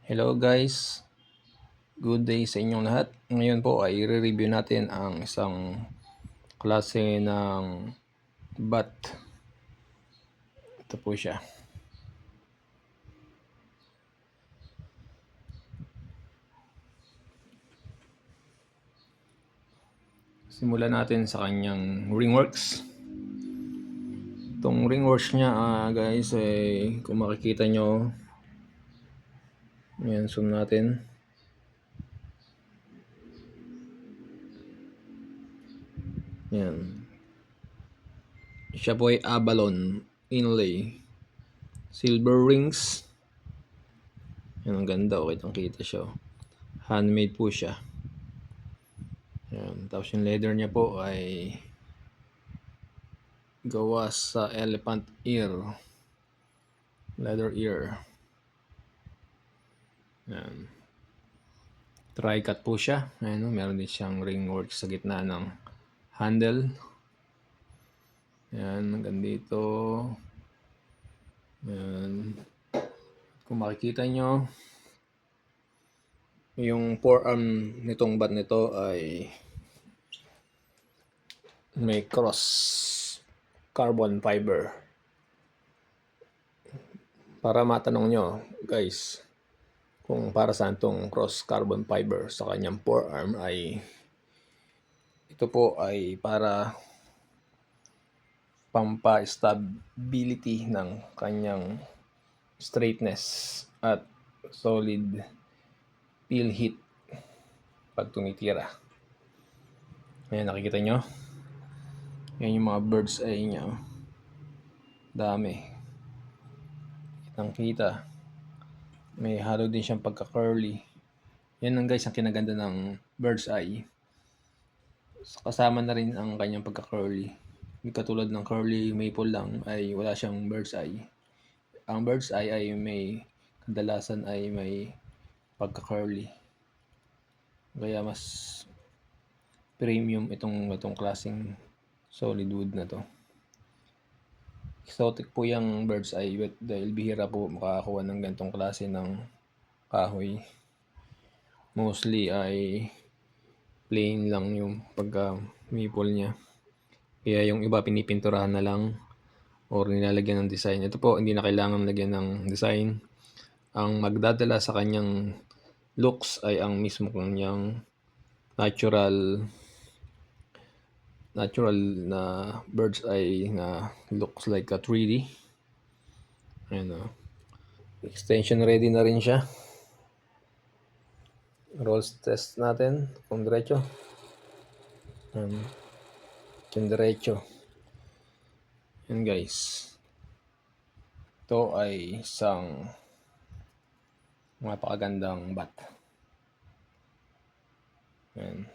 Hello guys, good day sa inyong lahat. Ngayon po ay i-review natin ang isang klase ng bat. Ito po siya. Simulan natin sa kanyang ringworks. Itong ringworks niya guys kung makikita nyo, yan, zoom natin. Yan. Siya po ay Abalone inlay. Silver rings. Yan, ang ganda. Kitang-kita siya. Handmade po siya. Yan. Tapos yung leather niya po ay gawa sa elephant ear. Leather ear. Yan. Tri-cut po siya. Ayan, meron din siyang ringwork sa gitna ng handle. Yan, hanggang dito. Yan. Kung makikita nyo, yung forearm nitong bat nito ay may cross carbon fiber. Para matanong nyo guys, kung para saan tong cross carbon fiber sa kanyang forearm, ay ito po ay para pampa-stability ng kanyang straightness at solid peel hit pag tumitira. Ayan, nakikita nyo? Yan yung mga bird's eye niya. Dami. Kitang-kita. May halo din siyang pagka-curly. Yan lang guys ang kinaganda ng bird's eye. Kasama na rin ang kanyang pagka-curly. Katulad ng curly maple lang ay wala siyang bird's eye. Ang bird's eye ay kadalasan ay may pagka-curly. Kaya mas premium itong klaseng solid wood na to. Exotic po yung bird's eye dahil bihira po makakakuha ng ganitong klase ng kahoy. Mostly ay plain lang yung pagka maple niya. Kaya yung iba pinipinturahan na lang or nilalagyan ng design. Ito po hindi na kailangan lagyan ng design. Ang magdadala sa kanyang looks ay ang mismo kanyang natural na bird's eye na looks like a 3D. Ayan o. Extension ready na rin siya. Rolls test natin kung diretso. Kung diretso. Yan guys. Ito ay isang napakagandang bat. Ayan.